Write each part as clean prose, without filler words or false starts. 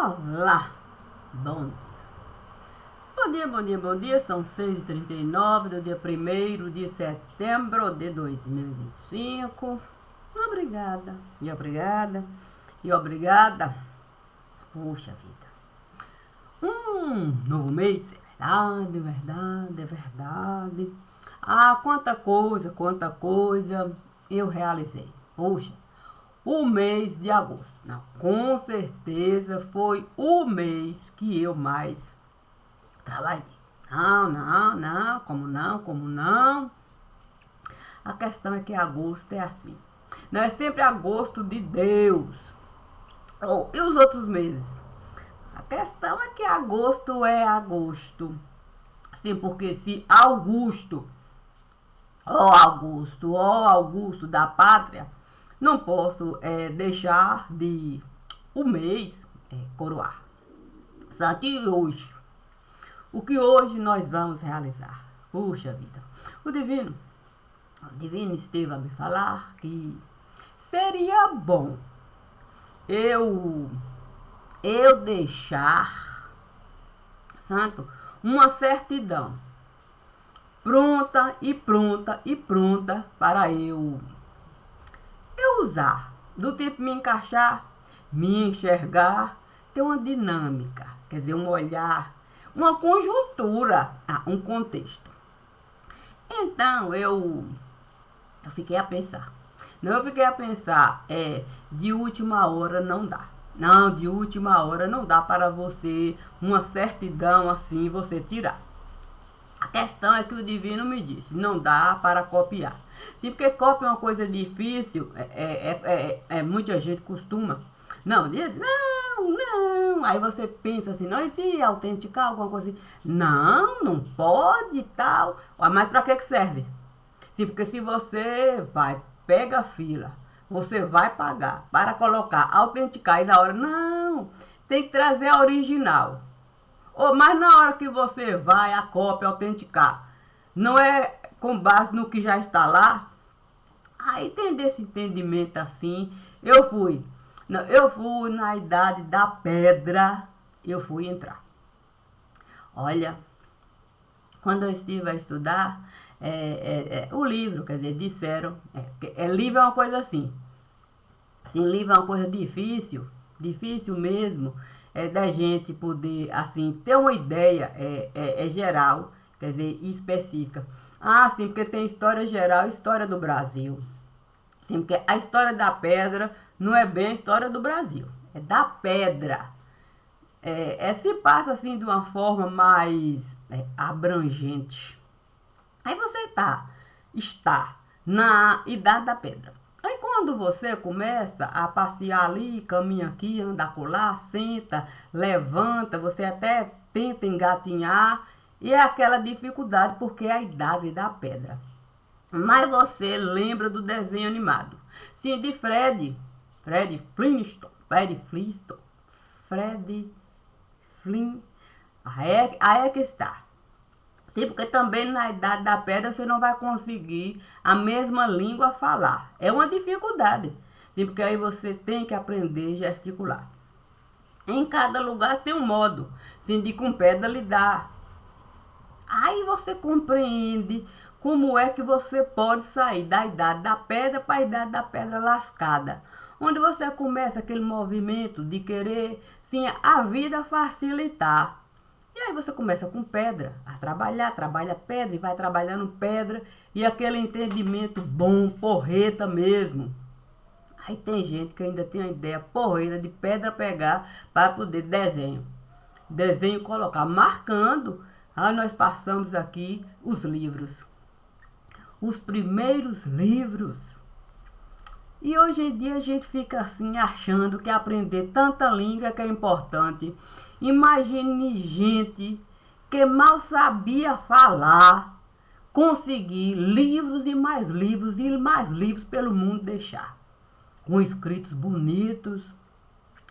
Olá, bom dia. Bom dia, bom dia, bom dia. São 6h39 do dia 1º de setembro de 2025. Obrigada, e obrigada, e obrigada. Puxa vida. Novo mês, é verdade, é verdade. Ah, quanta coisa eu realizei. Puxa. O mês de agosto. Não, com certeza foi o mês que eu mais trabalhei. Como não? A questão é que agosto é assim. Não é sempre agosto de Deus. E os outros meses? A questão é que agosto é agosto. Sim, porque se Augusto da pátria, não posso deixar de o mês coroar. Certo? E hoje? O que hoje nós vamos realizar? Puxa vida. O Divino esteve a me falar que seria bom eu deixar, santo, uma certidão pronta para eu usar, do tipo me encaixar, me enxergar, ter uma dinâmica, quer dizer, um olhar, uma conjuntura, um contexto. Então eu fiquei a pensar. De última hora não dá. Não, de última hora não dá para você, uma certidão assim, você tirar. A questão é que o Divino me disse, não dá para copiar. Sim, porque cópia é uma coisa difícil, muita gente costuma. Não, diz, não. Aí você pensa assim, não, e se autenticar alguma coisa assim? Não pode e tal. Mas para que serve? Sim, porque se você pega a fila, você vai pagar para colocar, autenticar e na hora, não, tem que trazer a original. Mas na hora que você vai a cópia autenticar, não é com base no que já está lá? Aí tem desse entendimento assim. Eu fui na idade da pedra, eu fui entrar. Olha, quando eu estive a estudar o livro, quer dizer, disseram, livro é uma coisa assim. Assim, livro é uma coisa difícil mesmo, da gente poder, assim, ter uma ideia geral, quer dizer, específica. Sim, porque tem história geral e história do Brasil. Sim, porque a história da pedra não é bem a história do Brasil, é da pedra. Se passa, assim, de uma forma mais abrangente. Aí você está na idade da pedra. Aí quando você começa a passear ali, caminha aqui, anda acolá, senta, levanta, você até tenta engatinhar, e é aquela dificuldade porque é a idade da pedra. Mas você lembra do desenho animado. Sim, de Fred Flintstone. Aí é que está. Sim, porque também na idade da pedra você não vai conseguir a mesma língua falar. É uma dificuldade. Sim, porque aí você tem que aprender a gesticular. Em cada lugar tem um modo, sim, de com pedra lidar. Aí você compreende como é que você pode sair da idade da pedra para a idade da pedra lascada. Onde você começa aquele movimento de querer, sim, a vida facilitar. E aí você começa com pedra, a trabalha pedra e vai trabalhando pedra e aquele entendimento bom, porreta mesmo. Aí tem gente que ainda tem a ideia porreta de pedra pegar para poder desenho colocar, marcando. Aí nós passamos aqui os livros, os primeiros livros. E hoje em dia a gente fica assim achando que aprender tanta língua que é importante. Imagine gente que mal sabia falar, conseguir livros e mais livros pelo mundo deixar. Com escritos bonitos.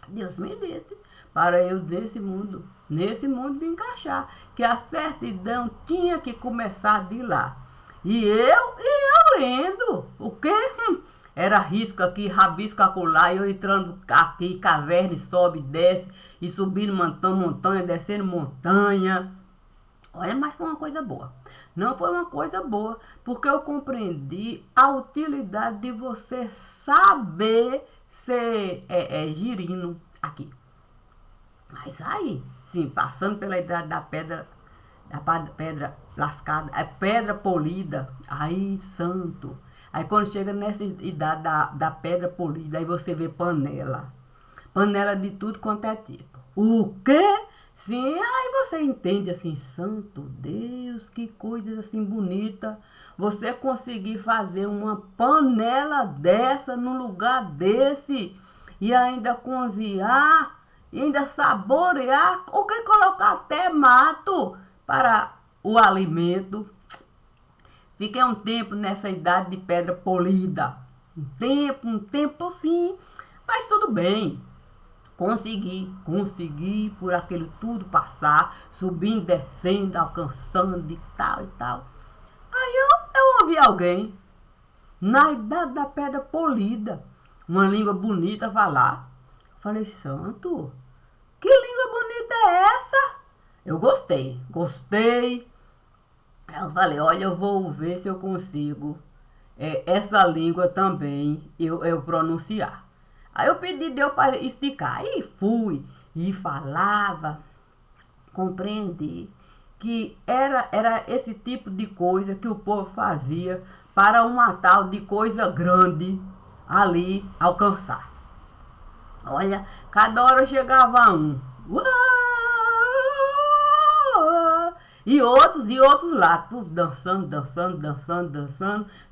Deus me disse para eu nesse mundo me encaixar. Que a certidão tinha que começar de lá. E eu lendo. O quê? era risco aqui, rabisco acolá, eu entrando aqui, caverna, sobe, desce, e subindo montanha, descendo montanha. Olha, mas foi uma coisa boa. Não foi uma coisa boa, porque eu compreendi a utilidade de você saber ser girino aqui. Mas aí, sim, passando pela idade da pedra lascada, é pedra polida, aí santo. Aí quando chega nessa idade da pedra polida, aí você vê panela. Panela de tudo quanto é tipo. O quê? Sim, aí você entende assim, santo Deus, que coisa assim bonita. Você conseguir fazer uma panela dessa num lugar desse e ainda cozinhar, e ainda saborear, ou que colocar até mato para o alimento. Fiquei um tempo nessa idade de pedra polida. Um tempo sim, mas tudo bem. Consegui por aquilo tudo passar, subindo, descendo, alcançando e tal e tal. Aí eu ouvi alguém, na idade da pedra polida, uma língua bonita falar. Falei, santo, que língua bonita é essa? Eu gostei. Eu falei, olha, eu vou ver se eu consigo essa língua também eu pronunciar. Aí eu pedi Deus para esticar. E fui. E falava. Compreendi que era esse tipo de coisa que o povo fazia para uma tal de coisa grande ali alcançar. Olha, cada hora chegava um. E outros lá, tudo dançando.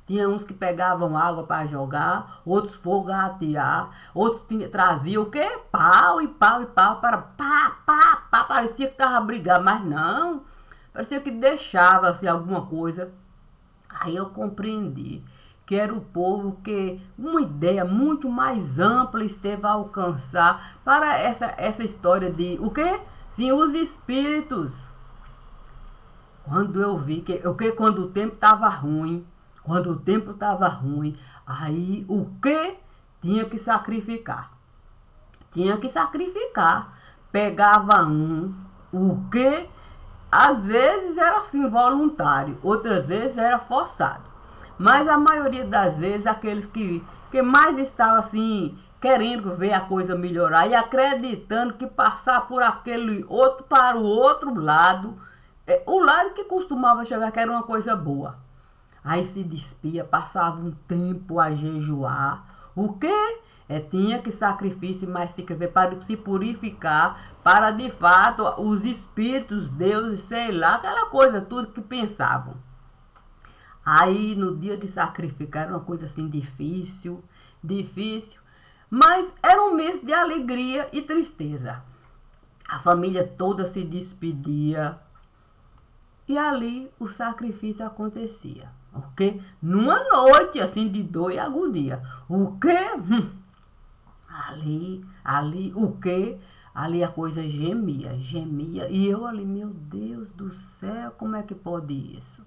Tinha uns que pegavam água para jogar, outros fogo a atear, outros traziam o quê? Pau e pau para pá, parecia que tava brigando, mas não, parecia que deixava assim, alguma coisa. Aí eu compreendi que era o povo que uma ideia muito mais ampla esteve a alcançar para essa história de o quê? Sim, os espíritos. Quando eu vi quando o tempo estava ruim, aí o que tinha que sacrificar? Tinha que sacrificar. Pegava o que às vezes era assim voluntário, outras vezes era forçado. Mas a maioria das vezes aqueles que mais estavam assim querendo ver a coisa melhorar e acreditando que passar por aquele outro para o outro lado, o lado que costumava chegar que era uma coisa boa. Aí se despia, passava um tempo a jejuar. O quê? Tinha que sacrifício, mas para se purificar, para de fato os espíritos, Deus, sei lá, aquela coisa, tudo que pensavam. Aí no dia de sacrificar era uma coisa assim difícil, mas era um mês de alegria e tristeza. A família toda se despedia e ali o sacrifício acontecia. O quê? Numa noite assim de dor e agonia. O quê? Ali, o quê? Ali a coisa gemia. E eu ali, meu Deus do céu, como é que pode isso?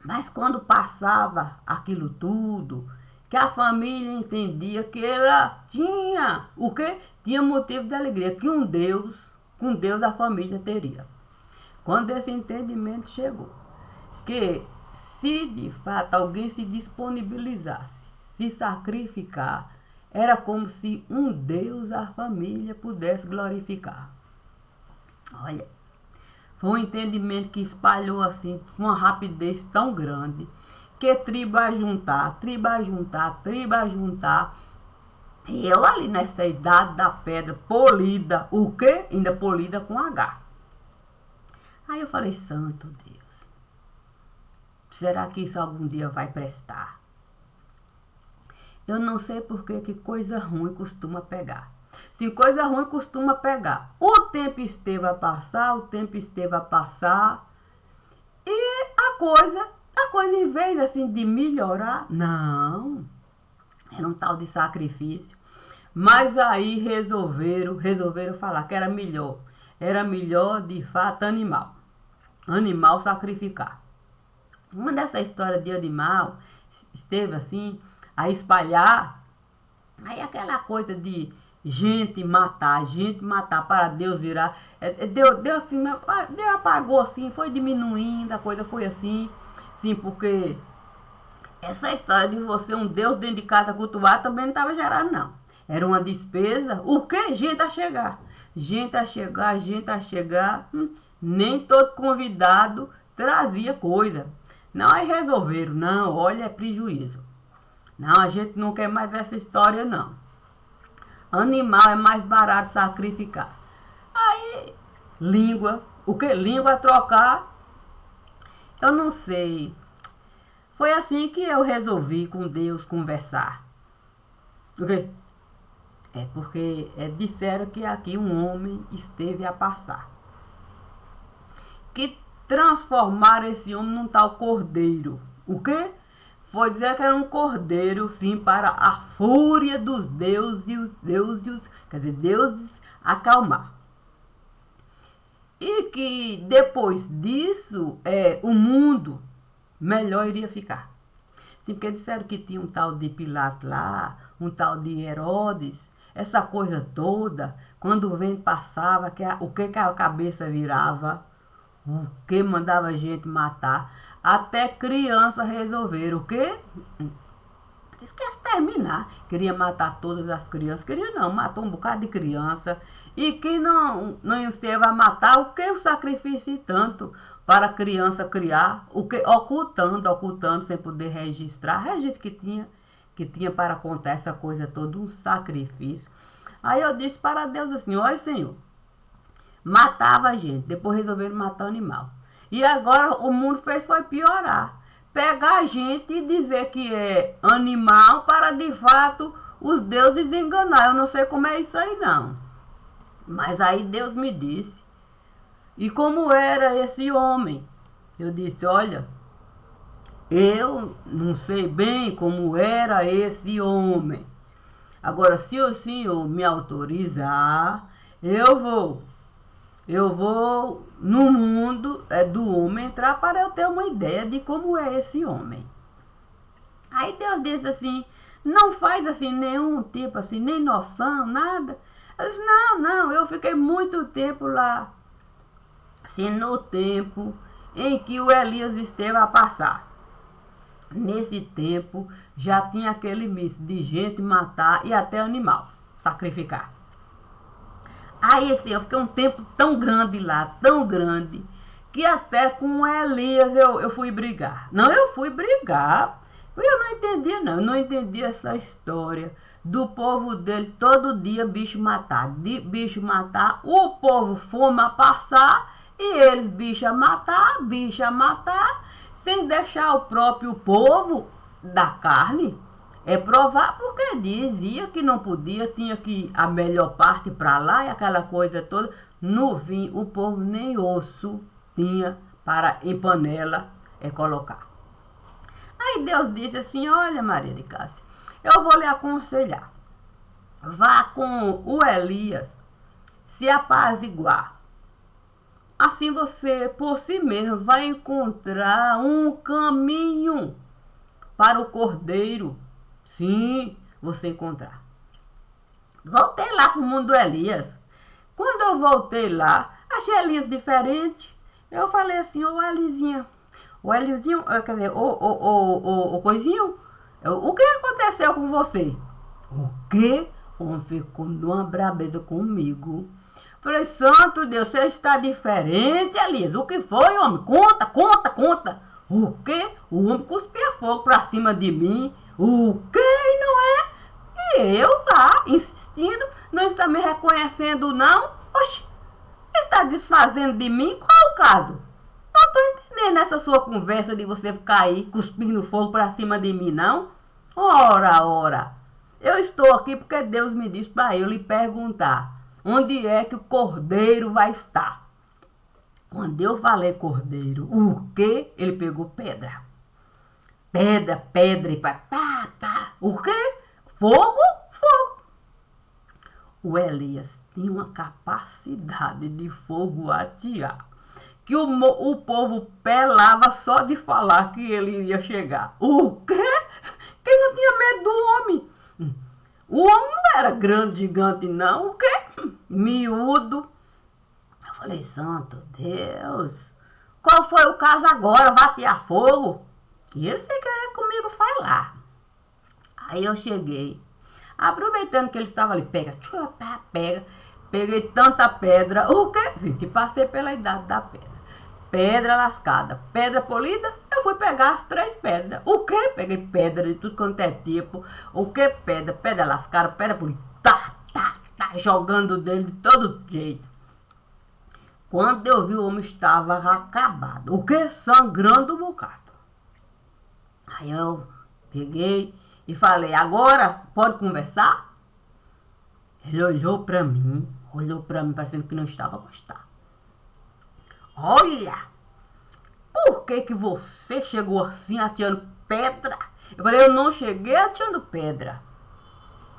Mas quando passava aquilo tudo, que a família entendia que ela tinha, o quê? Tinha motivo de alegria, que com Deus a família teria. Quando esse entendimento chegou, que se de fato alguém se disponibilizasse, se sacrificar, era como se um Deus a família pudesse glorificar. Olha, foi um entendimento que espalhou assim com uma rapidez tão grande que tribo a juntar. E eu ali nessa idade da pedra polida, o quê? Ainda polida com H. Aí eu falei, santo Deus, será que isso algum dia vai prestar? Eu não sei porque que coisa ruim costuma pegar. Se coisa ruim costuma pegar, o tempo esteve a passar, e a coisa em vez assim de melhorar, não, era um tal de sacrifício. Mas aí resolveram falar que era melhor de fato animal sacrificar. Uma dessa história de animal esteve assim, a espalhar. Aí aquela coisa de gente matar para Deus virar. Deus apagou assim, foi diminuindo, a coisa foi assim. Sim, porque essa história de você, um Deus dentro de casa cultuar, também não estava gerando, não. Era uma despesa. O que? Gente a chegar. Gente a chegar, gente a chegar. Nem todo convidado trazia coisa. Não, aí resolveram. Não, olha, é prejuízo. Não, a gente não quer mais essa história, não. Animal é mais barato sacrificar. Aí, língua. O que? Língua a trocar? Eu não sei. Foi assim que eu resolvi com Deus conversar. O quê? É porque disseram que aqui um homem esteve a passar. Que transformaram esse homem num tal cordeiro. O quê? Foi dizer que era um cordeiro, sim, para a fúria dos deuses, quer dizer, deuses acalmar. E que depois disso, o mundo melhor iria ficar. Sim, porque disseram que tinha um tal de Pilatos lá, um tal de Herodes, essa coisa toda, quando o vento passava, o que a cabeça virava, o que mandava a gente matar, até criança resolveram o quê? Esquece terminar. Queria matar todas as crianças. Queria não, matou um bocado de criança. E quem não esteve a matar, o que o sacrifício tanto para a criança criar, o que ocultando sem poder registrar, registro que tinha para contar essa coisa toda, um sacrifício. Aí eu disse para Deus assim, olha Senhor, matava a gente, depois resolveram matar o animal. E agora o mundo foi piorar. Pegar a gente e dizer que é animal para de fato os deuses enganar. Eu não sei como é isso aí não. Mas aí Deus me disse. E como era esse homem? Eu disse, olha, eu não sei bem como era esse homem. Agora, se o Senhor me autorizar, eu vou no mundo do homem entrar para eu ter uma ideia de como é esse homem. Aí Deus disse assim, não faz assim nenhum tipo assim, nem noção, nada. Eu disse, não, eu fiquei muito tempo lá. Assim, no tempo em que o Elias esteve a passar. Nesse tempo já tinha aquele misto de gente matar e até animal sacrificar. Aí assim, eu fiquei um tempo tão grande lá, tão grande, que até com Elias eu fui brigar. Não, eu fui brigar. Eu não entendia não, eu não entendia essa história do povo dele todo dia bicho matar, o povo fome a passar e eles bicho a matar, sem deixar o próprio povo da carne provar, porque dizia que não podia, tinha que a melhor parte para lá e aquela coisa toda. No fim, o povo nem osso tinha para em panela colocar. Aí Deus disse assim, olha Maria de Cássia, eu vou lhe aconselhar. Vá com o Elias se apaziguar. Assim você, por si mesmo, vai encontrar um caminho para o cordeiro. Sim, você encontrar. Voltei lá para o mundo do Elias. Quando eu voltei lá, achei Elias diferente. Eu falei assim, ô Elisinha, quer dizer, ô Coisinho, o que aconteceu com você? O quê? O homem ficou numa brabeza comigo. Falei, santo Deus, você está diferente, Elias. O que foi, homem? Conta. O quê? O homem cuspia fogo pra cima de mim. O quê? Não é? E eu lá, insistindo, não está me reconhecendo, não? Oxi, está desfazendo de mim? Qual é o caso? Não estou entendendo essa sua conversa de você ficar aí cuspindo fogo pra cima de mim, não? Ora. Eu estou aqui porque Deus me disse para eu lhe perguntar onde é que o cordeiro vai estar. Quando eu falei cordeiro, o quê? Ele pegou pedra. Pedra e pá. O quê? Fogo. O Elias tinha uma capacidade de fogo atear, que o povo pelava só de falar que ele iria chegar. O quê? Quem não eu tinha medo do homem. O homem não era grande, gigante, não. O quê? Miúdo. Eu falei, santo Deus, qual foi o caso agora? Vai tirar fogo? E ele sem querer comigo falar. Aí eu cheguei, aproveitando que ele estava ali, pega, peguei tanta pedra, o quê? Sim, se passei pela idade da pedra. Pedra lascada, pedra polida, eu fui pegar as 3 pedras. O quê? Peguei pedra de tudo quanto é tipo. O quê? Pedra lascada, pedra polida, jogando dele de todo jeito. Quando eu vi, o homem estava acabado. O quê? Sangrando um bocado. Aí eu peguei e falei, agora pode conversar? Ele olhou pra mim, parecendo que não estava gostado. Olha, por que você chegou assim atirando pedra? Eu falei, eu não cheguei atirando pedra.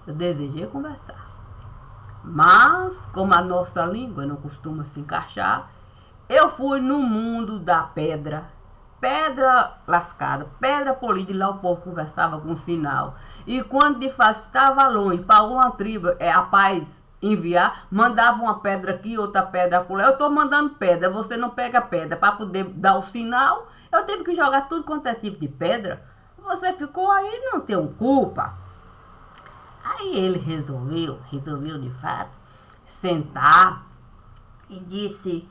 Eu desejei conversar. Mas, como a nossa língua não costuma se encaixar, eu fui no mundo da pedra. Pedra lascada, pedra polida, e lá o povo conversava com sinal. E quando de fato estava longe, para alguma tribo, a paz enviar, mandava uma pedra aqui, outra pedra acolá. Eu estou mandando pedra, você não pega pedra para poder dar o sinal. Eu tive que jogar tudo quanto é tipo de pedra. Você ficou aí, não tem culpa. Aí ele resolveu de fato, sentar e disse,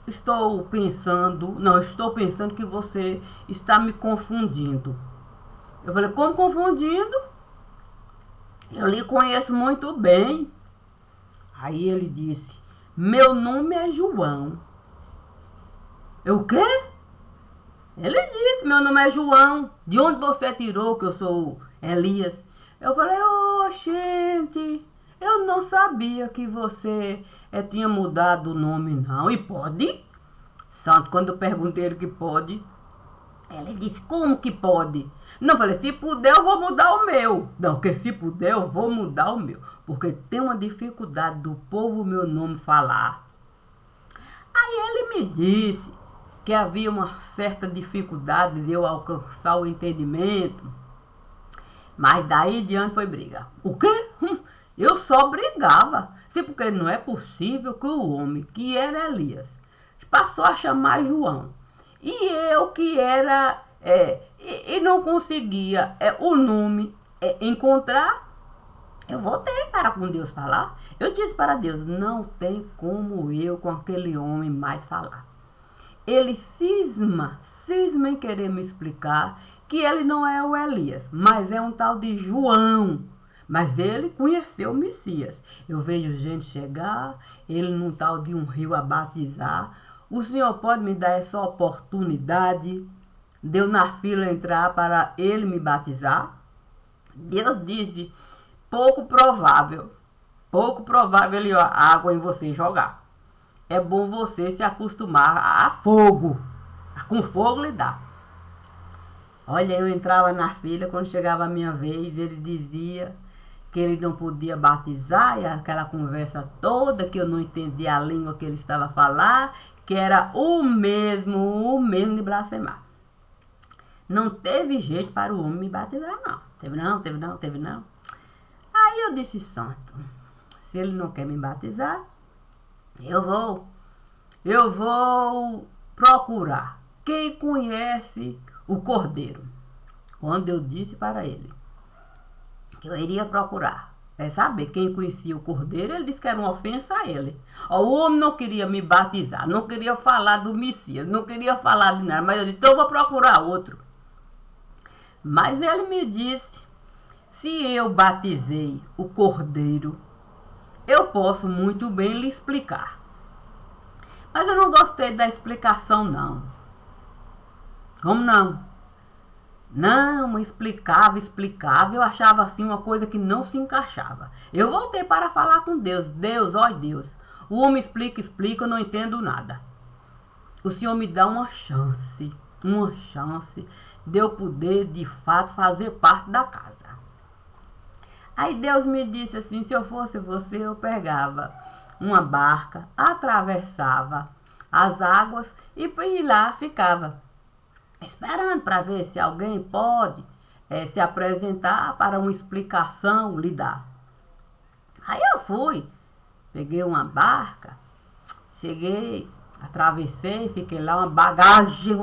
estou pensando que você está me confundindo. Eu falei, como confundindo? Eu lhe conheço muito bem. Aí ele disse, meu nome é João. Eu o quê? Ele disse, meu nome é João. De onde você tirou que eu sou Elias? Eu falei, gente, eu não sabia que você tinha mudado o nome, não. E pode? Santo, quando eu perguntei ele que pode, ele disse, como que pode? Não, eu falei, se puder eu vou mudar o meu. Não, porque se puder eu vou mudar o meu. Porque tem uma dificuldade do povo meu nome falar. Aí ele me disse que havia uma certa dificuldade de eu alcançar o entendimento. Mas daí em diante foi briga. O quê? Eu só brigava. Sim, porque não é possível que o homem que era Elias passou a chamar João. E eu que era... e não conseguia o nome encontrar. Eu voltei para com Deus falar. Eu disse para Deus, não tem como eu com aquele homem mais falar. Ele cisma em querer me explicar que ele não é o Elias, mas é um tal de João. Mas ele conheceu o Messias. Eu vejo gente chegar, ele num tal de um rio a batizar. O senhor pode me dar essa oportunidade de eu na fila entrar para ele me batizar? Deus disse, pouco provável ele a água em você jogar. É bom você se acostumar a fogo. Com fogo lhe dá. Olha, eu entrava na fila, quando chegava a minha vez, ele dizia que ele não podia batizar, e aquela conversa toda, que eu não entendia a língua que ele estava a falar, que era o mesmo de blasfemar. Não teve jeito para o homem me batizar, não. Teve não. Aí eu disse, santo, se ele não quer me batizar, eu vou procurar quem conhece o Cordeiro. Quando eu disse para ele que eu iria procurar saber quem conhecia o Cordeiro, ele disse que era uma ofensa a ele. O homem não queria me batizar, não queria falar do Messias, não queria falar de nada, mas eu disse, então eu vou procurar outro. Mas ele me disse, se eu batizei o Cordeiro, eu posso muito bem lhe explicar. Mas eu não gostei da explicação, não. Como não? Não, explicava, eu achava assim uma coisa que não se encaixava. Eu voltei para falar com Deus. Deus, o homem explica, eu não entendo nada. O Senhor me dá uma chance de eu poder, de fato, fazer parte da casa. Aí Deus me disse assim, se eu fosse você, eu pegava uma barca, atravessava as águas e lá ficava esperando para ver se alguém pode se apresentar para uma explicação lhe dar. Aí eu fui, peguei uma barca, cheguei, atravessei, fiquei lá, uma bagagem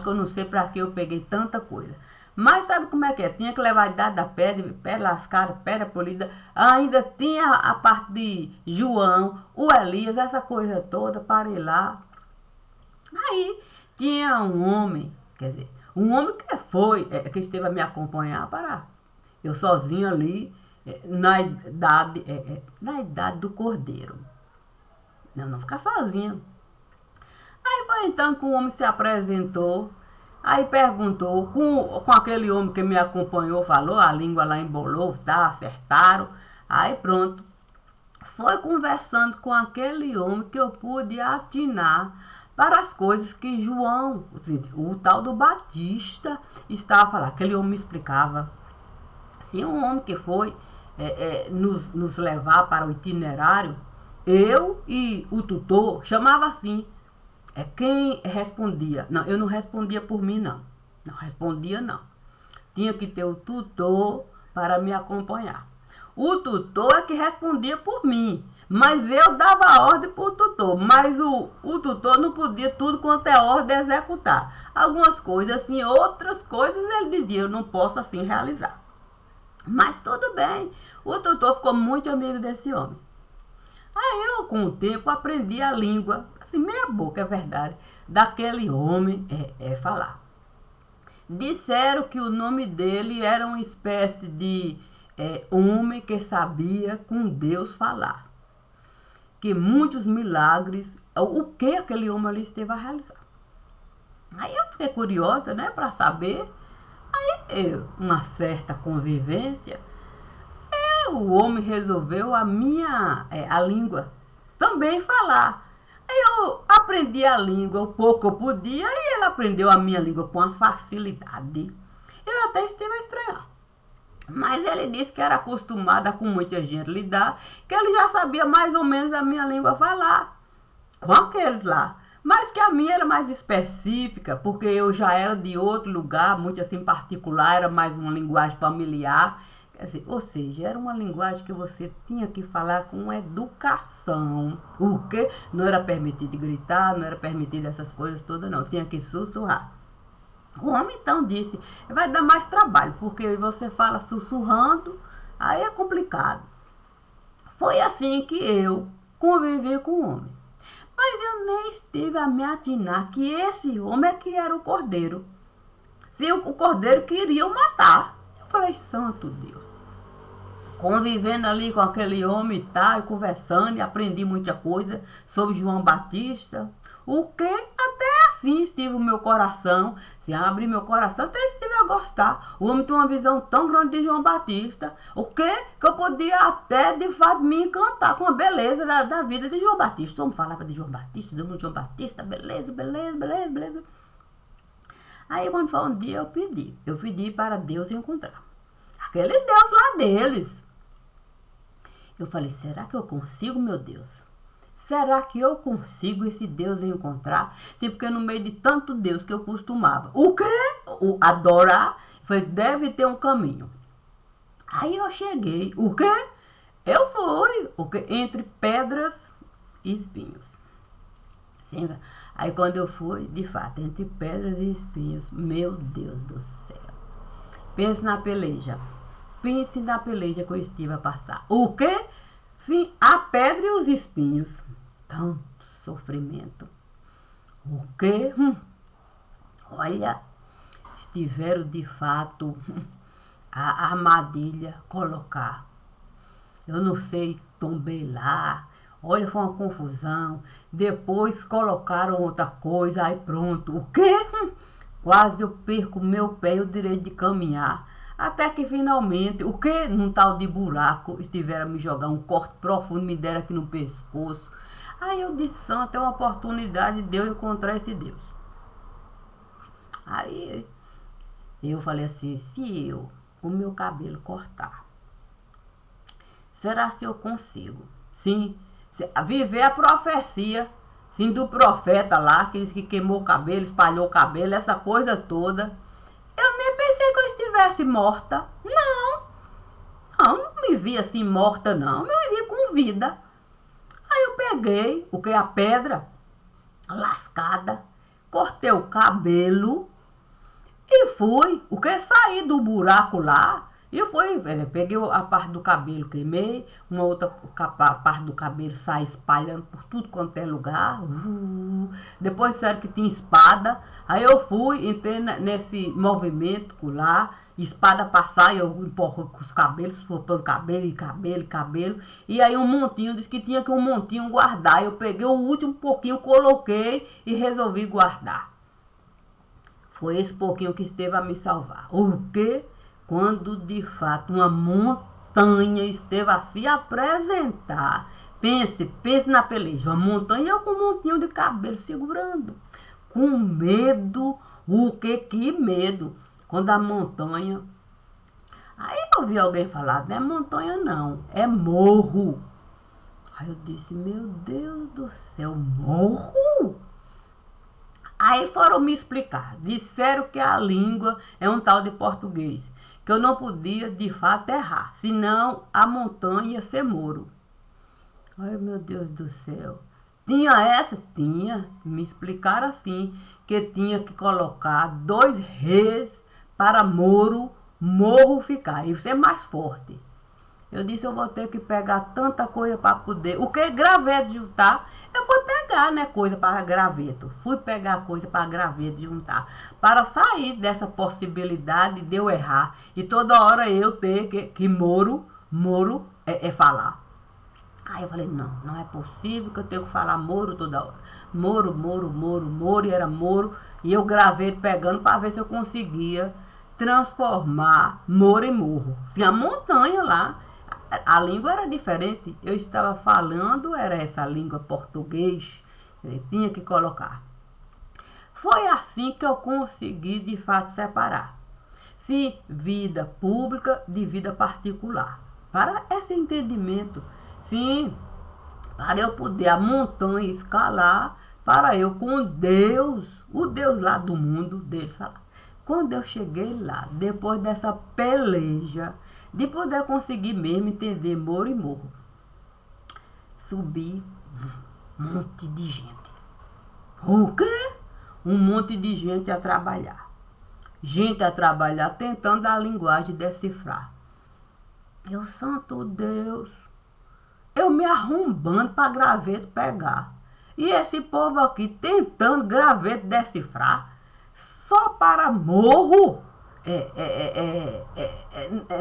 que eu não sei para que eu peguei tanta coisa. Mas sabe como é que é? Tinha que levar a idade da pedra lascada, pedra polida. Ainda tinha a parte de João, o Elias, essa coisa toda, parei lá. Aí tinha um homem, quer dizer, um homem que foi, que esteve a me acompanhar para eu sozinho ali, na idade do cordeiro. Não ficar sozinha. Aí foi então que o homem se apresentou, aí perguntou, com aquele homem que me acompanhou, falou, a língua lá embolou, tá, acertaram, aí pronto. Foi conversando com aquele homem que eu pude atinar para as coisas que João, o tal do Batista, estava falando. Aquele homem me explicava. Se um homem que foi nos levar para o itinerário, eu e o tutor, chamava assim, quem respondia. Não, eu não respondia por mim, não. Não respondia, não. Tinha que ter o tutor para me acompanhar. O tutor é que respondia por mim, mas eu dava a ordem para o tutor, mas o tutor não podia tudo quanto é ordem executar. Algumas coisas assim, outras coisas ele dizia, eu não posso assim realizar. Mas tudo bem, o tutor ficou muito amigo desse homem. Aí eu, com o tempo, aprendi a língua, assim, meia boca, é verdade, daquele homem falar. Disseram que o nome dele era uma espécie de homem que sabia com Deus falar. Que muitos milagres, o que aquele homem ali esteve a realizar. Aí eu fiquei curiosa, né, para saber. Aí, uma certa convivência, o homem resolveu a língua também falar. Aí eu aprendi a língua o pouco eu podia e ele aprendeu a minha língua com uma facilidade. Eu até estive a estranhar. Mas ele disse que era acostumado a com muita gente lidar, que ele já sabia mais ou menos a minha língua falar, com aqueles lá. Mas que a minha era mais específica, porque eu já era de outro lugar, muito assim particular, era mais uma linguagem familiar. Quer dizer, ou seja, era uma linguagem que você tinha que falar com educação, porque não era permitido gritar, não era permitido essas coisas todas, não, tinha que sussurrar. O homem então disse, vai dar mais trabalho, porque você fala sussurrando, aí é complicado. Foi assim que eu convivi com o homem. Mas eu nem estive a me atinar que esse homem é que era o cordeiro. Se o cordeiro queria matar. Eu falei, santo Deus. Convivendo ali com aquele homem e tal, conversando, e aprendi muita coisa sobre João Batista. O que até assim estive o meu coração, se abrir meu coração, até estive a gostar. O homem tem uma visão tão grande de João Batista, o que eu podia até de fato me encantar com a beleza da vida de João Batista. O homem falava de João Batista, do João Batista, beleza. Aí quando foi um dia eu pedi para Deus encontrar aquele Deus lá deles. Eu falei, será que eu consigo, meu Deus? Será que eu consigo esse Deus encontrar? Sim, porque no meio de tanto Deus que eu costumava. O quê? Adorar. Foi, deve ter um caminho. Aí eu cheguei. O quê? Eu fui. O quê? Entre pedras e espinhos. Sim, aí quando eu fui, de fato, entre pedras e espinhos, meu Deus do céu. Pense na peleja. Pense na peleja que eu estive a passar. O quê? Sim, a pedra e os espinhos. Tanto sofrimento. O quê? Olha, estiveram de fato a armadilha colocar. Eu não sei, tombei lá. Olha, foi uma confusão. Depois colocaram outra coisa, aí pronto. O quê? Quase eu perco meu pé e o direito de caminhar. Até que finalmente, o que num tal de buraco, estiveram a me jogar um corte profundo, me deram aqui no pescoço. Aí eu disse, santo, é uma oportunidade de eu encontrar esse Deus. Aí eu falei assim, se eu, o meu cabelo cortar, será se eu consigo? Sim, viver a profecia, sim, do profeta lá, que disse que queimou o cabelo, espalhou o cabelo, essa coisa toda. Eu nem pensei que eu estivesse tivesse morta. Não me vi assim morta, não. Eu me vi com vida. Aí eu peguei, o que é a pedra, lascada, cortei o cabelo e fui, o que saí do buraco lá, e fui, peguei a parte do cabelo, queimei, uma outra parte do cabelo sai espalhando por tudo quanto é lugar. Depois disseram que tinha espada, aí eu fui, entrei nesse movimento lá, espada passar, e eu empurro com os cabelos, soltando cabelo, e aí um montinho, disse que tinha que um montinho guardar, eu peguei o último pouquinho, coloquei e resolvi guardar. Foi esse pouquinho que esteve a me salvar. O quê? Quando de fato uma montanha esteve a se apresentar. Pense na peleja. Uma montanha, eu com um montinho de cabelo segurando. Com medo. O quê? Que medo. Quando a montanha... Aí eu vi alguém falar, não é montanha não, é morro. Aí eu disse, meu Deus do céu, morro? Aí foram me explicar. Disseram que a língua é um tal de português. Que eu não podia, de fato, errar. Senão, a montanha ia ser moro. Ai, meu Deus do céu. Tinha essa? Tinha. Me explicaram assim. Que tinha que colocar 2 reis para morro ficar. E ser mais forte. Eu disse, eu vou ter que pegar tanta coisa para poder... O que graveto juntar? Eu fui pegar, né, coisa para graveto. Fui pegar coisa para graveto juntar. Para sair dessa possibilidade de eu errar. E toda hora eu ter que moro é falar. Aí eu falei, não é possível que eu tenho que falar moro toda hora. Moro, e era moro. E eu graveto pegando para ver se eu conseguia transformar moro em morro. Tinha a montanha lá. A língua era diferente. Eu estava falando, era essa língua português. Tinha que colocar. Foi assim que eu consegui, de fato, separar. Se vida pública de vida particular. Para esse entendimento. Sim, para eu poder a montanha escalar, para eu com Deus, o Deus lá do mundo, Deus lá. Quando eu cheguei lá, depois dessa peleja, de poder conseguir mesmo entender moro e morro, subi um monte de gente. O quê? Um monte de gente a trabalhar. Gente a trabalhar tentando a linguagem decifrar. Meu santo Deus, eu me arrombando para graveto pegar. E esse povo aqui tentando graveto decifrar. Só para morro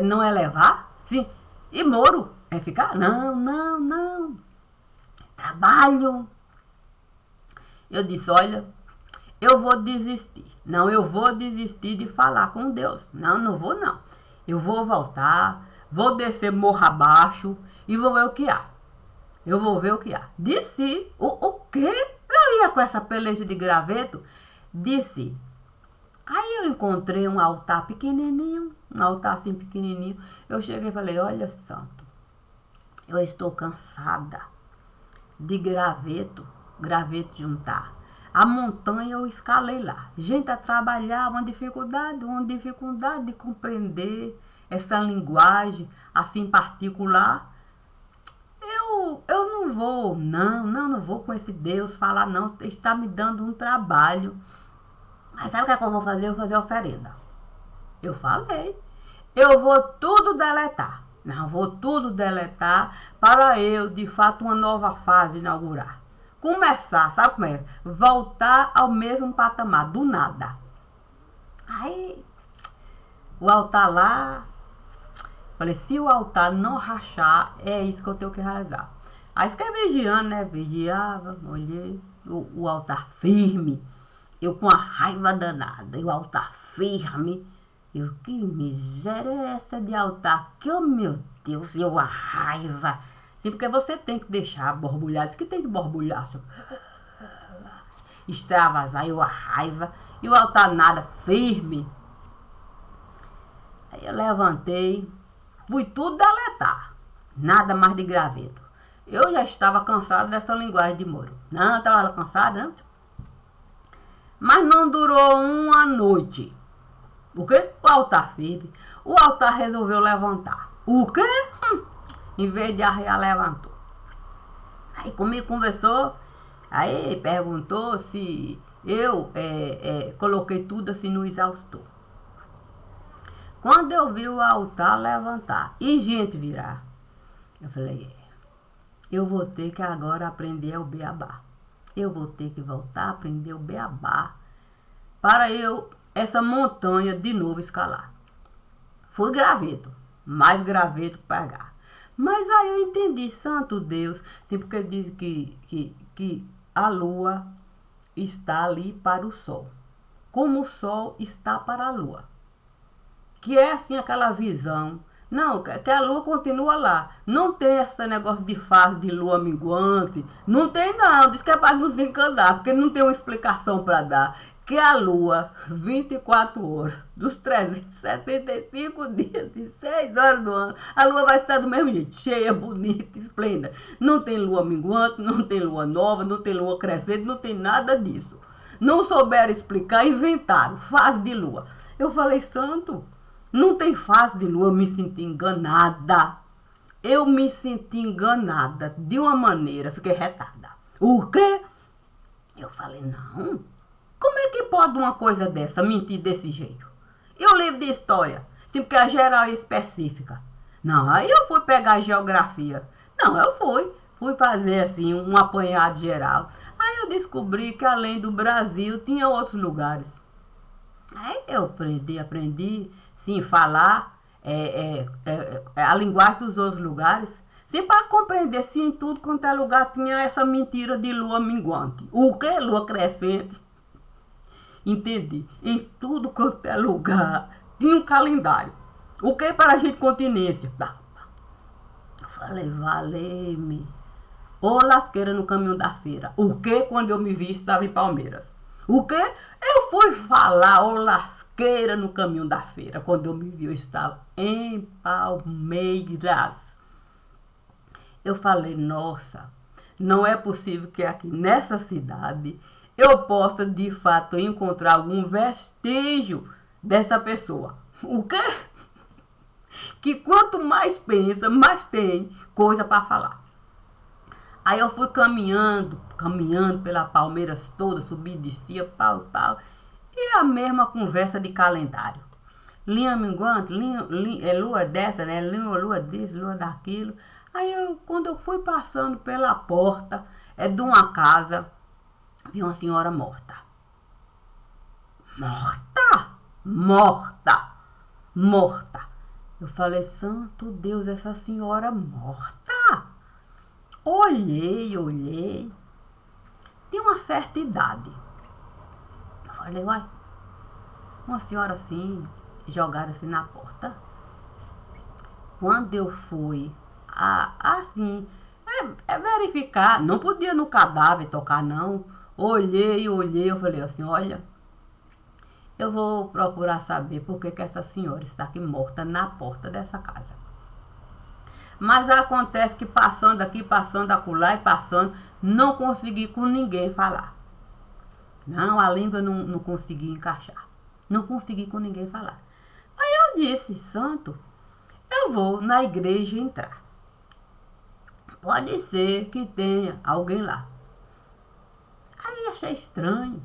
não é levar? Sim. E moro é ficar? Não. Trabalho. Eu disse, olha, eu vou desistir. Não, eu vou desistir de falar com Deus. Não vou não. Eu vou voltar, vou descer morro abaixo e vou ver o que há. Eu vou ver o que há. Disse, o quê? Eu ia com essa peleja de graveto. Disse. Aí eu encontrei um altar pequenininho, um altar assim pequenininho. Eu cheguei e falei, olha santo, eu estou cansada de graveto juntar. A montanha eu escalei lá. Gente a trabalhar, uma dificuldade de compreender essa linguagem assim particular. Eu não vou, não vou com esse Deus falar não, está me dando um trabalho. Mas sabe o que é que eu vou fazer? Eu vou fazer oferenda. Eu falei. Eu vou tudo deletar. Não, vou tudo deletar para eu, de fato, uma nova fase inaugurar. Começar, sabe como é? Voltar ao mesmo patamar, do nada. Aí, o altar lá... Falei, se o altar não rachar, é isso que eu tenho que realizar. Aí fiquei vigiando, né? Vigiava, olhei o altar firme. Eu com a raiva danada, e o altar firme. Eu, que miséria é essa de altar? Que, oh, meu Deus, eu a raiva. Sim, porque você tem que deixar borbulhar. Diz que tem que borbulhar. Extravasar, eu a raiva. E o altar nada, firme. Aí eu levantei. Fui tudo deletar. Nada mais de graveto. Eu já estava cansado dessa linguagem de moro. Não, estava cansado, não. Mas não durou uma noite. O quê? O altar firme. O altar resolveu levantar. O quê? Em vez de arrear, levantou. Aí comigo conversou, aí perguntou se eu coloquei tudo assim no exaustor. Quando eu vi o altar levantar e gente virar, eu falei, eu vou ter que agora aprender o beabá. Eu vou ter que voltar a aprender o beabá para eu, essa montanha, de novo escalar. Fui graveto, mais graveto pagar. Mas aí eu entendi, santo Deus, sim, porque diz que a lua está ali para o sol, como o sol está para a lua. Que é assim aquela visão. Não, que a lua continua lá. Não tem esse negócio de fase de lua minguante. Não tem não, diz que é para nos encantar, porque não tem uma explicação para dar. Que a lua, 24 horas, dos 365 dias e 6 horas do ano, a lua vai estar do mesmo jeito, cheia, bonita, esplêndida. Não tem lua minguante, não tem lua nova, não tem lua crescente, não tem nada disso. Não souberam explicar, inventaram, fase de lua. Eu falei, santo, não tem fase de lua, eu me senti enganada. Eu me senti enganada de uma maneira, fiquei retada. O quê? Eu falei, não. Como é que pode uma coisa dessa mentir desse jeito? E o livro de história? Sim, porque é geral e específica. Não, aí eu fui pegar a geografia. Não, eu fui fazer assim um apanhado geral. Aí eu descobri que além do Brasil tinha outros lugares. Aí eu aprendi sim, falar a linguagem dos outros lugares. Sim, para compreender se em tudo quanto é lugar tinha essa mentira de lua minguante. O que? Lua crescente. Entendi. Em tudo quanto é lugar tinha um calendário. O que para a gente continência? Falei, valeu-me. Ô lasqueira no caminho da feira. O que quando eu me vi estava em Palmeiras? O que? Eu fui falar, ô lasqueira no caminho da feira. Quando eu me vi eu estava em Palmeiras. Eu falei, nossa, não é possível que aqui nessa cidade eu possa de fato encontrar algum vestígio dessa pessoa. O quê? Que quanto mais pensa, mais tem coisa para falar. Aí eu fui caminhando pela Palmeiras toda, subi e descia, pau. E a mesma conversa de calendário. Linha minguante, lua dessa, né? Lua disso, lua daquilo. Aí quando eu fui passando pela porta de uma casa, vi uma senhora morta. Morta. Eu falei, santo Deus, essa senhora morta. Olhei. Tem uma certa idade. Eu falei, uai, uma senhora assim, jogada assim na porta. Quando eu fui, assim, verificar, não podia no cadáver tocar não. Olhei, eu falei assim, olha, eu vou procurar saber por que essa senhora está aqui morta na porta dessa casa. Mas acontece que passando aqui, passando acolá e passando, não consegui com ninguém falar. Não, a língua não consegui encaixar. Não consegui com ninguém falar. Aí eu disse, santo, eu vou na igreja entrar. Pode ser que tenha alguém lá. Aí achei estranho.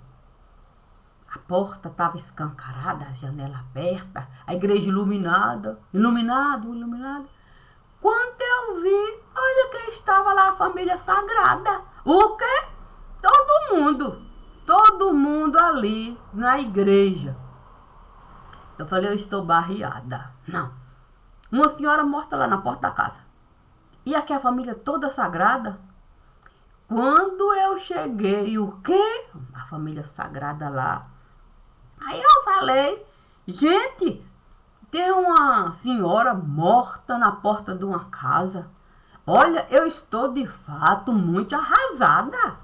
A porta estava escancarada, a janela aberta, a igreja iluminado. Quando eu vi, olha quem estava lá, a família sagrada. O quê? Todo mundo ali na igreja. Eu falei, eu estou barreada. Não. Uma senhora morta lá na porta da casa. E aqui a família toda sagrada. Quando eu cheguei, o quê? A família sagrada lá. Aí eu falei, gente, tem uma senhora morta na porta de uma casa. Olha, eu estou de fato muito arrasada.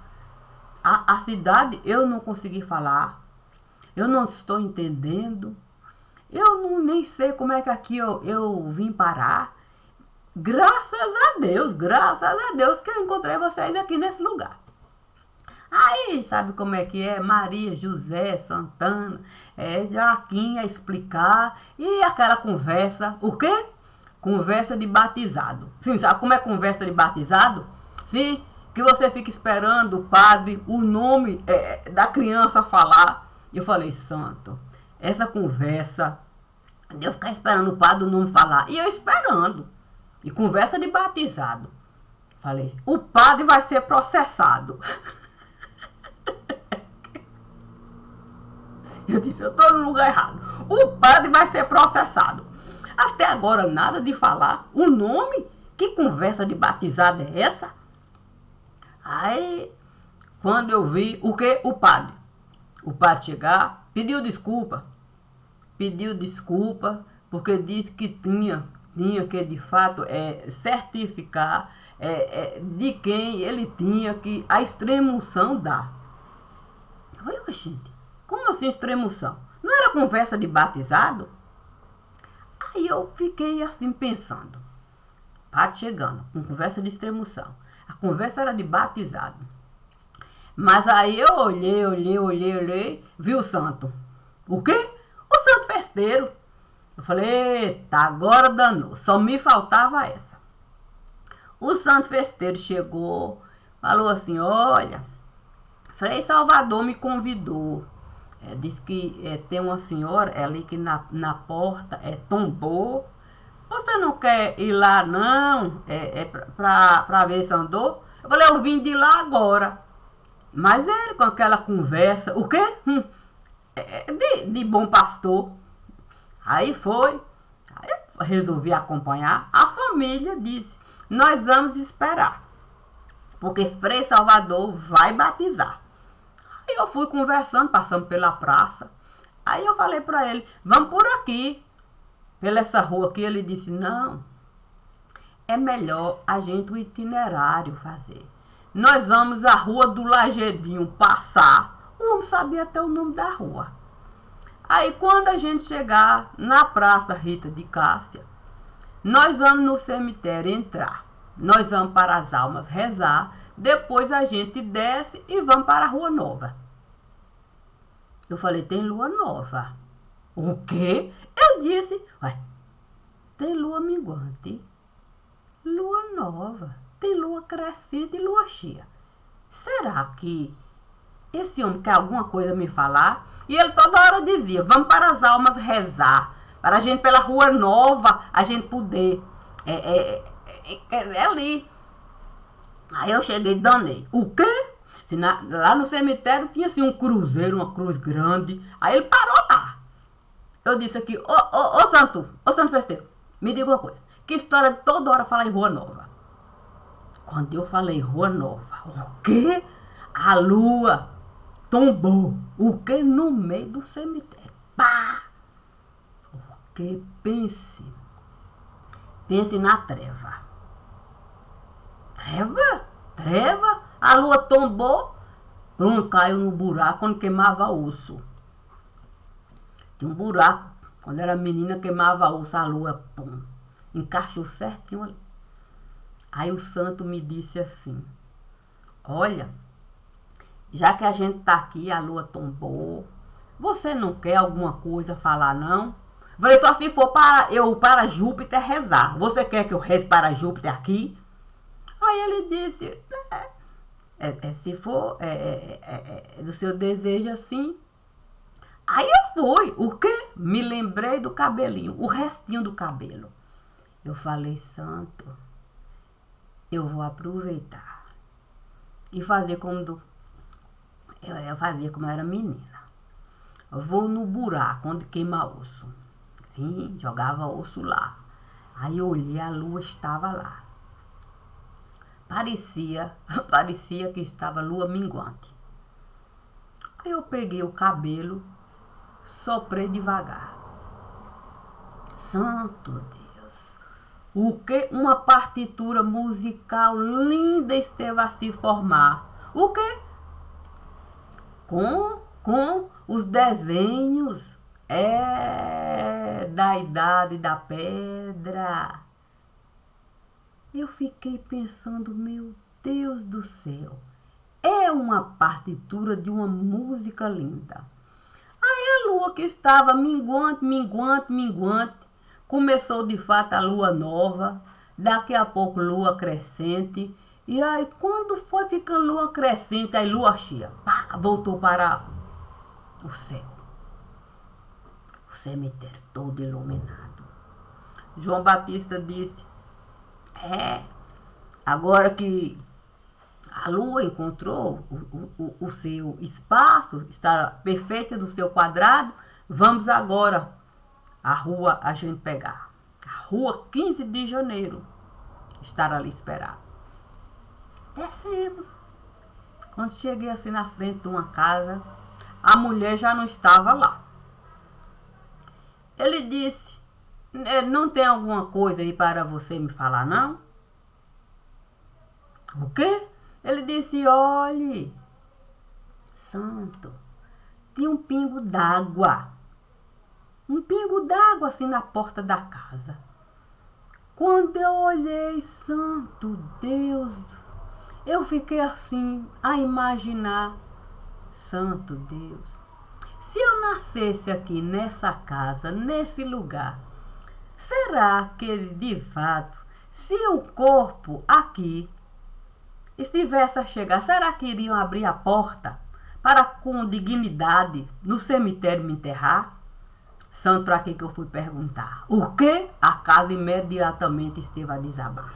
A cidade eu não consegui falar. Eu não estou entendendo. Eu nem sei como é que aqui eu vim parar. Graças a Deus que eu encontrei vocês aqui nesse lugar. Aí, sabe como é que é? Maria, José, Santana, Joaquim a explicar. E aquela conversa, o quê? Conversa de batizado. Sim, sabe como é conversa de batizado? Sim, que você fica esperando o padre, o nome da criança falar. Eu falei, santo, essa conversa, eu ficar esperando o padre o nome falar. E eu esperando. E conversa de batizado. Falei, o padre vai ser processado. Eu disse, eu estou no lugar errado. O padre vai ser processado. Até agora nada de falar o nome. Que conversa de batizado é essa? Aí, quando eu vi o que? O padre. O padre chegar, pediu desculpa. Pediu desculpa porque disse que tinha que de fato certificar de quem ele tinha que a extrema-unção dá. Olha, gente, como assim extrema-unção? Não era conversa de batizado? Aí eu fiquei assim pensando. Padre chegando, com conversa de extrema-unção. A conversa era de batizado. Mas aí eu olhei, vi o santo. O quê? O santo festeiro. Eu falei, eita, agora danou. Só me faltava essa. O santo festeiro chegou, falou assim, olha, Frei Salvador me convidou. Disse que tem uma senhora ali que na porta tombou. Você não quer ir lá não? Pra ver se andou? Eu falei, eu vim de lá agora. Mas ele com aquela conversa, o quê? De bom pastor. Aí foi. Aí eu resolvi acompanhar. A família disse, nós vamos esperar. Porque Frei Salvador vai batizar. Aí eu fui conversando, passando pela praça. Aí eu falei para ele, vamos por aqui, pela essa rua aqui. Ele disse, não, é melhor a gente o itinerário fazer. Nós vamos à rua do Lagedinho passar. O homem sabia até o nome da rua. Aí quando a gente chegar na Praça Rita de Cássia, nós vamos no cemitério entrar. Nós vamos para as almas rezar. Depois a gente desce e vamos para a Rua Nova. Eu falei, tem lua nova. O quê? Eu disse, ué, tem lua minguante, lua nova, tem lua crescente e lua cheia. Será que esse homem quer alguma coisa me falar? E ele toda hora dizia, vamos para as almas rezar, para a gente pela Rua Nova, a gente poder ali. Aí eu cheguei e danei. O quê? Lá no cemitério tinha assim um cruzeiro, uma cruz grande. Aí ele parou lá. Eu disse aqui, ô santo festeiro, me diga uma coisa. Que história de toda hora falar em Rua Nova? Quando eu falei Rua Nova, o quê? A lua tombou. O quê? No meio do cemitério. Pá! O quê? Pense na treva. Treva, a lua tombou, pronto, caiu no buraco quando queimava osso. Tinha um buraco, quando era menina queimava osso, a lua, pum, encaixou certinho ali. Aí o santo me disse assim, olha, já que a gente tá aqui, a lua tombou, você não quer alguma coisa falar não? Falei, só se for para Júpiter rezar. Você quer que eu reze para Júpiter aqui? Aí ele disse, se for do seu desejo assim. Aí eu fui, o quê? Me lembrei do cabelinho, o restinho do cabelo. Eu falei, santo, eu vou aproveitar e fazer como eu fazia como eu era menina. Eu vou no buraco onde queima osso. Sim, jogava osso lá. Aí eu olhei, a lua estava lá. Parecia que estava lua minguante. Aí eu peguei o cabelo, soprei devagar. Santo Deus! O que uma partitura musical linda esteve a se formar. O que? Com os desenhos da Idade da Pedra. Eu fiquei pensando, meu Deus do céu, é uma partitura de uma música linda. Aí a lua que estava minguante, minguante, minguante, começou de fato a lua nova, daqui a pouco lua crescente, e aí quando foi ficando lua crescente, aí lua cheia, pá, voltou para o céu. O cemitério todo iluminado. João Batista disse, agora que a lua encontrou o seu espaço, está perfeita no seu quadrado, vamos agora a rua a gente pegar. A rua 15 de janeiro, estar ali esperado. Descemos. Quando cheguei assim na frente de uma casa, a mulher já não estava lá. Ele disse, não tem alguma coisa aí para você me falar, não? O quê? Ele disse, olhe, santo, tinha um pingo d'água. Um pingo d'água assim na porta da casa. Quando eu olhei, santo Deus, eu fiquei assim a imaginar, santo Deus, se eu nascesse aqui nessa casa, nesse lugar, será que de fato, se o corpo aqui estivesse a chegar, será que iriam abrir a porta para com dignidade no cemitério me enterrar? Santo, para que eu fui perguntar? O quê? A casa imediatamente esteve a desabar.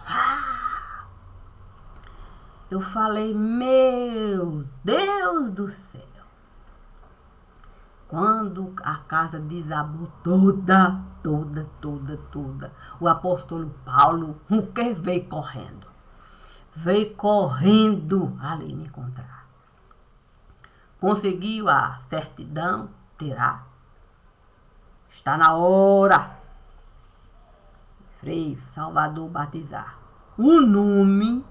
Eu falei, meu Deus do céu. Quando a casa desabou toda, o apóstolo Paulo, o que veio correndo? Veio correndo ali me encontrar. Conseguiu a certidão tirar. Está na hora. Frei Salvador batizar. O nome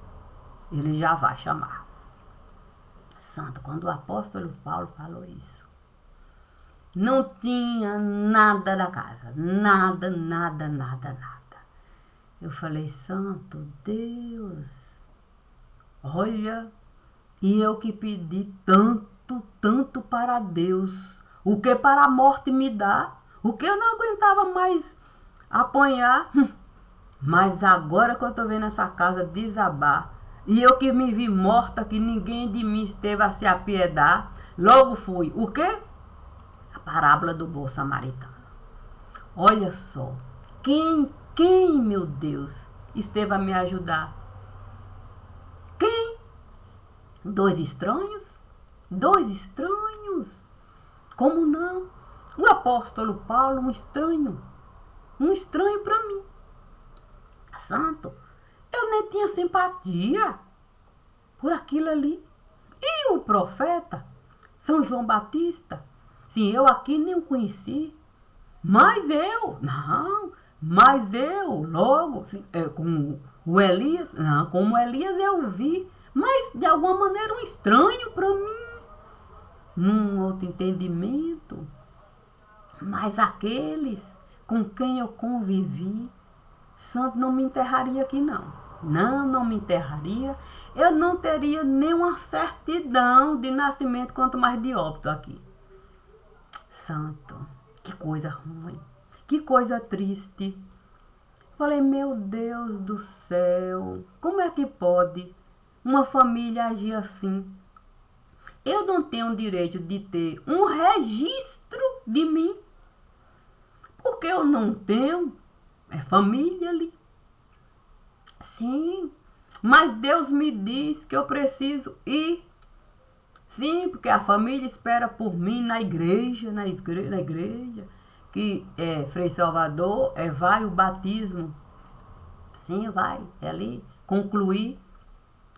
ele já vai chamar. Santo, quando o apóstolo Paulo falou isso, não tinha nada da casa. Nada. Eu falei, santo Deus, olha, e eu que pedi tanto para Deus, o que para a morte me dá, o que eu não aguentava mais apanhar, mas agora que eu estou vendo essa casa desabar, e eu que me vi morta, que ninguém de mim esteve a se apiedar, logo fui, o quê? A parábola do bom samaritano. Olha só, quem, meu Deus, esteve a me ajudar? Quem? Dois estranhos? Como não? O apóstolo Paulo, um estranho para mim. Santo, eu nem tinha simpatia por aquilo ali. E o profeta, São João Batista, sim, eu aqui nem o conheci, mas eu, logo, com o Elias, como Elias eu vi, mas de alguma maneira um estranho para mim, num outro entendimento, mas aqueles com quem eu convivi, santo, não me enterraria aqui não me enterraria, eu não teria nenhuma certidão de nascimento, quanto mais de óbito aqui. Santo, que coisa ruim, que coisa triste. Falei, meu Deus do céu, como é que pode uma família agir assim? Eu não tenho o direito de ter um registro de mim, porque eu não tenho, família ali. Sim, mas Deus me diz que eu preciso ir. Sim, porque a família espera por mim na igreja, que Frei Salvador, vai o batismo. Sim, vai, ali, concluir.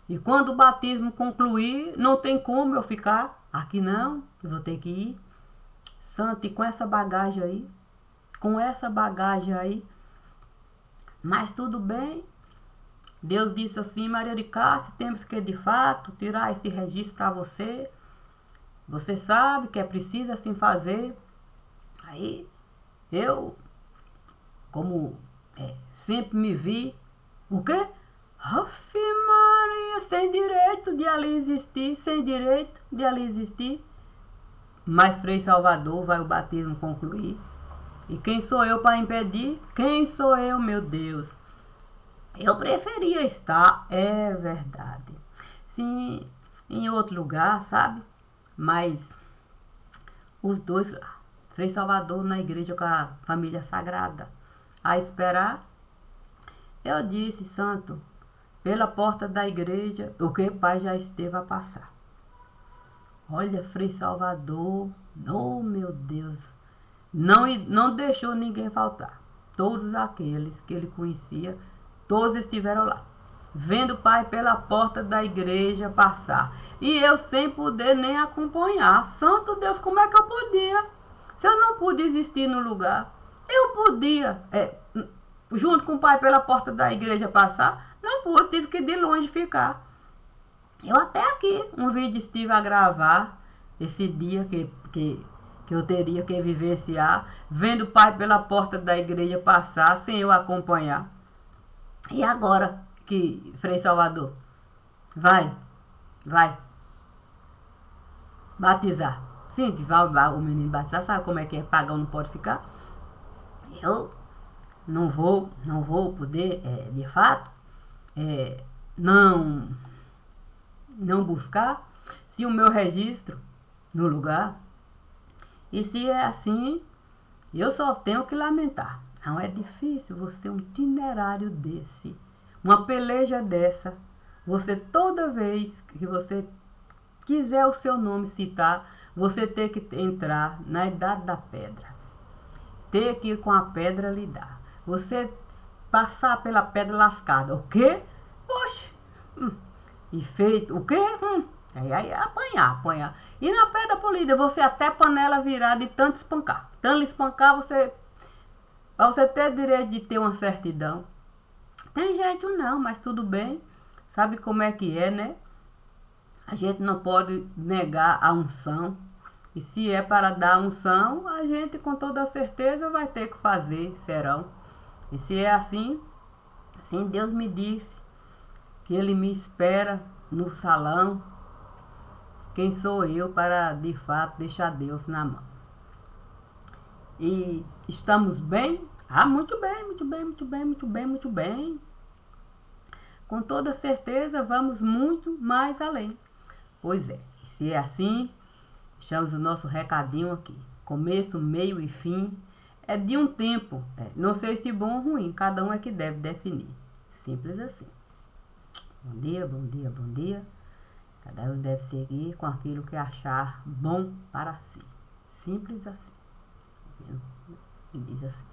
E quando o batismo concluir, não tem como eu ficar aqui não, eu vou ter que ir. Santo, e com essa bagagem aí, mas tudo bem. Deus disse assim, Maria de Cássia, temos que de fato tirar esse registro para você. Você sabe que é preciso assim fazer. Aí eu, como sempre me vi, o quê? Ave Maria, sem direito de ali existir, sem direito de ali existir. Mas Frei Salvador vai o batismo concluir. E quem sou eu para impedir? Quem sou eu, meu Deus? Eu preferia estar, é verdade, sim, em outro lugar, sabe? Mas os dois lá. Frei Salvador na igreja com a família sagrada. A esperar, eu disse, santo, pela porta da igreja, o que pai já esteve a passar. Olha, Frei Salvador, oh meu Deus, não deixou ninguém faltar. Todos aqueles que ele conhecia, todos estiveram lá, vendo o pai pela porta da igreja passar. E eu sem poder nem acompanhar. Santo Deus, como é que eu podia? Se eu não pude existir no lugar, eu podia, junto com o pai pela porta da igreja passar, não pude, tive que de longe ficar. Eu até aqui, um vídeo estive a gravar, esse dia que eu teria que vivenciar, vendo o pai pela porta da igreja passar, sem eu acompanhar. E agora que Frei Salvador vai batizar. Sim, vai o menino batizar, sabe como é que é? Pagão não pode ficar. Eu não vou poder, de fato, não buscar se o meu registro no lugar. E se é assim, eu só tenho que lamentar. Não é difícil você um itinerário desse, uma peleja dessa, você toda vez que você quiser o seu nome citar, você ter que entrar na idade da pedra, ter que ir com a pedra lidar, você passar pela pedra lascada, o quê? Oxe, e feito, o quê? Aí apanhar. E na pedra polida, você até panela virar de tanto espancar. Tanto espancar, pra você ter direito de ter uma certidão. Tem jeito não, mas tudo bem. Sabe como é que é, né? A gente não pode negar a unção. E se é para dar unção, a gente com toda certeza vai ter que fazer serão. E se é assim Deus me disse que Ele me espera no salão. Quem sou eu para, de fato, deixar Deus na mão? E estamos bem? Ah, muito bem. Com toda certeza vamos muito mais além. Pois é, se é assim, deixamos o nosso recadinho aqui. Começo, meio e fim é de um tempo. Não sei se bom ou ruim, cada um é que deve definir. Simples assim. Bom dia. Cada um deve seguir com aquilo que achar bom para si. Simples assim. E diz assim.